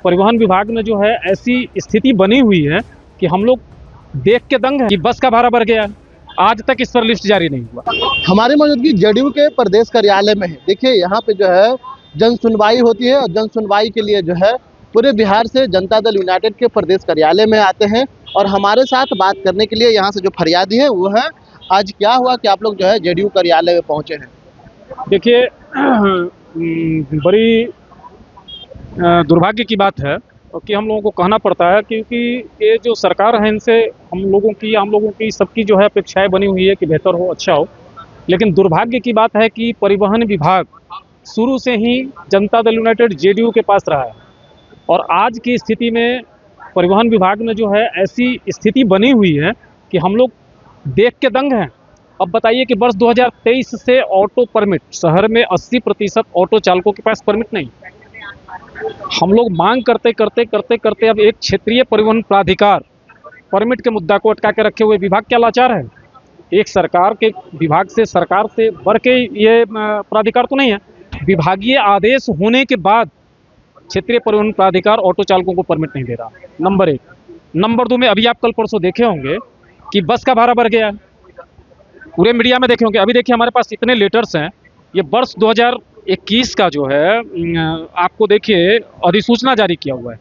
परिवहन विभाग में जो है ऐसी स्थिति बनी हुई है कि हम लोग देख के दंग हैं कि बस का भाड़ा बढ़ गया। आज तक इस पर लिस्ट जारी नहीं हुआ। हमारी मौजूदगी जेडीयू के प्रदेश कार्यालय में है। देखिए यहाँ पे जो है जन सुनवाई होती है और जन सुनवाई के लिए जो है पूरे बिहार से जनता दल यूनाइटेड के प्रदेश कार्यालय में आते हैं और हमारे साथ बात करने के लिए यहाँ से जो फरियादी है वो है आज क्या हुआ कि आप लोग जो है जेडीयू कार्यालय में पहुंचे हैं। देखिए बड़ी दुर्भाग्य की बात है कि हम लोगों को कहना पड़ता है क्योंकि ये जो सरकार है इनसे हम लोगों की सबकी जो है अपेक्षाएं बनी हुई है कि बेहतर हो, अच्छा हो। लेकिन दुर्भाग्य की बात है कि परिवहन विभाग शुरू से ही जनता दल यूनाइटेड जेडीयू के पास रहा है और आज की स्थिति में परिवहन विभाग में जो है ऐसी स्थिति बनी हुई है कि हम लोग देख के दंग हैं। अब बताइए कि वर्ष 2023 से ऑटो परमिट शहर में 80% ऑटो चालकों के पास परमिट नहीं। हम लोग मांग करते करते अब एक क्षेत्रीय परिवहन प्राधिकार परमिट के मुद्दा को अटका के रखे हुए विभाग क्या लाचार है। एक सरकार के विभाग से सरकार से बढ़ के ये प्राधिकार तो नहीं है। विभागीय आदेश होने के बाद क्षेत्रीय परिवहन प्राधिकार ऑटो चालकों को परमिट नहीं दे रहा, नंबर 1। नंबर 2 में अभी आप कल परसों देखे होंगे कि बस का भाड़ा बढ़ गया है, पूरे मीडिया में देखे होंगे। अभी देखिए हमारे पास इतने लेटर्स हैं, ये वर्ष 2021 का जो है आपको देखिए अधिसूचना जारी किया हुआ है।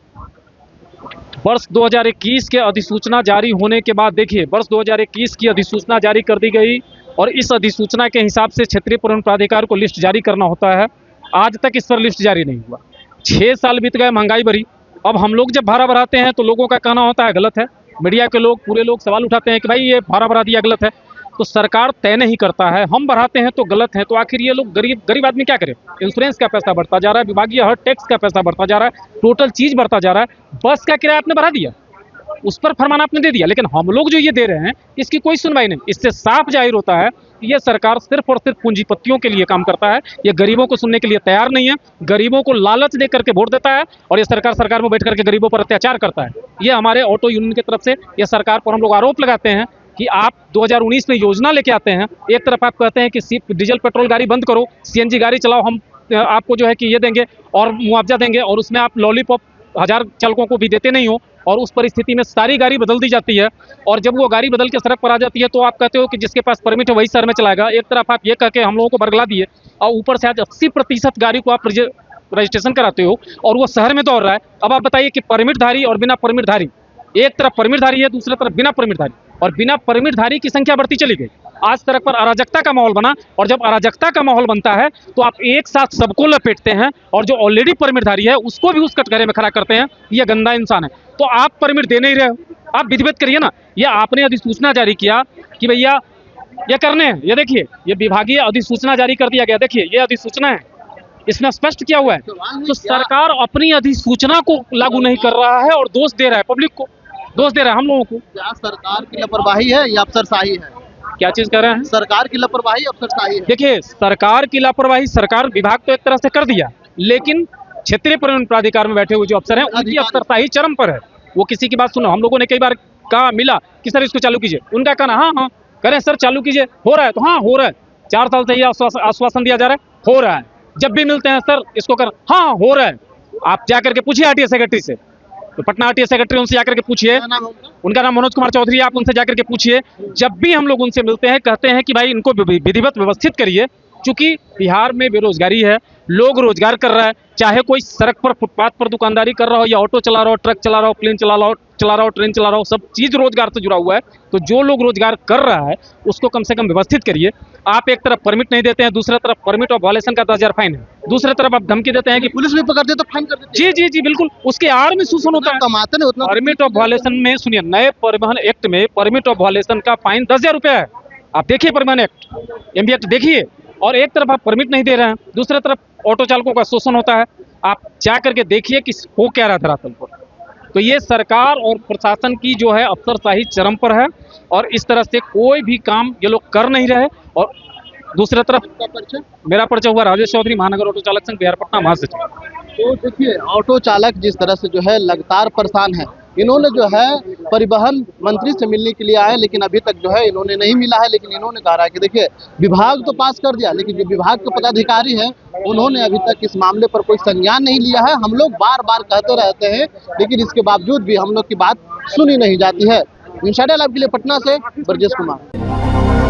वर्ष 2021 के अधिसूचना जारी होने के बाद देखिए वर्ष 2021 की अधिसूचना जारी कर दी गई और इस अधिसूचना के हिसाब से क्षेत्रीय परिवहन प्राधिकार को लिस्ट जारी करना होता है। आज तक इस पर लिस्ट जारी नहीं हुआ। 6 साल बीत गए, महंगाई बढ़ी। अब हम लोग जब भाड़ा बढ़ाते हैं तो लोगों का कहना होता है गलत है। मीडिया के लोग पूरे लोग सवाल उठाते हैं कि भाई ये भाड़ा बढ़ा दिया गलत है। तो सरकार तय नहीं करता है, हम बढ़ाते हैं तो गलत है। तो आखिर ये लोग गरीब आदमी क्या करे। इंश्योरेंस का पैसा बढ़ता जा रहा है, विभागीय हर टैक्स का पैसा बढ़ता जा रहा है, टोटल चीज बढ़ता जा रहा है। बस का किराया आपने बढ़ा दिया, उस पर फरमान आपने दे दिया, लेकिन हम लोग जो ये दे रहे हैं इसकी कोई सुनवाई नहीं। इससे साफ जाहिर होता है कि ये सरकार सिर्फ और सिर्फ पूंजीपतियों के लिए काम करता है। ये गरीबों को सुनने के लिए तैयार नहीं है, गरीबों को लालच दे करके वोट देता है और ये सरकार में बैठ करके गरीबों पर अत्याचार करता है। ये हमारे ऑटो यूनियन की तरफ से ये सरकार पर हम लोग आरोप लगाते हैं कि आप 2019 में योजना लेके आते हैं, एक तरफ आप कहते हैं कि सिर्फ डीजल पेट्रोल गाड़ी बंद करो, सीएनजी गाड़ी चलाओ, हम आपको जो है कि ये देंगे और मुआवजा देंगे, और उसमें आप लॉलीपॉप 1000 चालकों को भी देते नहीं हो और उस परिस्थिति में सारी गाड़ी बदल दी जाती है। और जब वो गाड़ी बदल के सड़क पर आ जाती है तो आप कहते हो कि जिसके पास परमिट है वही शहर में चलाएगा। एक तरफ आप ये कह के हम लोगों को बरगला दिए और ऊपर से आज 80% गाड़ी को आप रजिस्ट्रेशन कराते हो और वो शहर में दौड़ रहा है। अब आप बताइए कि परमिटधारी और बिना परमिटधारी, एक तरफ परमिटधारी है, दूसरी तरफ बिना परमिटधारी, और बिना परमिटधारी की संख्या बढ़ती चली गई। आज सड़क पर अराजकता का माहौल बना और जब अराजकता का माहौल बनता है तो आप एक साथ सबको लपेटते हैं और जो ऑलरेडी परमिटधारी है उसको भी उस कटघरे में खड़ा करते हैं। ये गंदा इंसान है। तो आप परमिट दे नहीं रहे हो, आप विधिवत करिए ना। ये आपने अधिसूचना जारी किया कि भैया ये करने हैं, ये देखिए ये विभागीय अधिसूचना जारी कर दिया गया। देखिए ये अधिसूचना है, इसमें स्पष्ट किया हुआ है। तो सरकार अपनी अधिसूचना को लागू नहीं कर रहा है और दोष दे रहा है, पब्लिक को दोष दे रहा है, हम लोगों को। क्या सरकार की लापरवाही है या अफसरशाही है? क्या चीज कर रहे हैं? सरकार की लापरवाही अफसरशाही है। देखिए सरकार की लापरवाही, सरकार विभाग तो एक तरह से कर दिया, लेकिन क्षेत्रीय परिवहन प्राधिकार में बैठे हुए जो अफसर हैं उनकी अफसरशाही चरम पर है। वो किसी की बात सुनो, हम लोगों ने कई बार कहा मिला कि सर इसको चालू कीजिए, उनका कहना हाँ करें सर चालू कीजिए, हो रहा है तो हाँ हो रहा है। 4 साल से ये आश्वासन दिया जा रहा है, हो रहा है। जब भी मिलते हैं सर इसको कर, हाँ हो रहा है। आप जाकर के पूछिए आरटीए सेक्रेटरी से, तो पटना आरटीए सेक्रेटरी उनसे जाकर के पूछिए, उनका नाम मनोज कुमार चौधरी, आप उनसे जाकर के पूछिए। जब भी हम लोग उनसे मिलते हैं कहते हैं कि भाई इनको विधिवत व्यवस्थित करिए, क्योंकि बिहार में बेरोजगारी है, लोग रोजगार कर रहा है, चाहे कोई सड़क पर फुटपाथ पर दुकानदारी कर रहा हो या ऑटो चला रहा हो, ट्रक चला रहा हो, प्लेन चला रहा हो, ट्रेन चला रहा हो, सब चीज रोजगार से जुड़ा हुआ है। तो जो लोग रोजगार कर रहा है उसको कम से कम व्यवस्थित करिए। आप एक तरफ परमिट नहीं देते हैं, दूसरी तरफ परमिट ऑफ वायलेशन का 10,000 फाइन है, दूसरी तरफ आप धमकी देते हैं कि पुलिस भी पकड़ते तो फाइन कर देते। जी बिल्कुल, उसके आड़ में शोषण होता है। कमाते नहीं उतना। परमिट ऑफ वायलेशन में सुनिए, नए परिवहन एक्ट में परमिट ऑफ वायलेशन का फाइन 10,000 रुपया है। आप देखिए परिवहन एक्ट, एमबी एक्ट देखिए, और एक तरफ आप परमिट नहीं दे रहे हैं, दूसरी तरफ ऑटो चालकों का शोषण होता है। आप जा करके देखिए कि हो क्या रहा धरातल पर। तो ये सरकार और प्रशासन की जो है अफसरशाही चरम पर है और इस तरह से कोई भी काम ये लोग कर नहीं रहे। और दूसरी तरफ मेरा परिचय हुआ राजेश चौधरी, महानगर ऑटो चालक संघ बिहार पटना महासचिव। तो देखिए ऑटो चालक जिस तरह से जो है लगातार परेशान है, इन्होंने जो है परिवहन मंत्री से मिलने के लिए आए, लेकिन अभी तक जो है इन्होंने नहीं मिला है। लेकिन इन्होंने कहा है कि देखिए विभाग तो पास कर दिया, लेकिन जो विभाग के पदाधिकारी हैं उन्होंने अभी तक इस मामले पर कोई संज्ञान नहीं लिया है। हम लोग बार बार कहते रहते हैं, लेकिन इसके बावजूद भी हम लोग की बात सुनी नहीं जाती है। इंशाल्लाह के लिए पटना से ब्रजेश कुमार।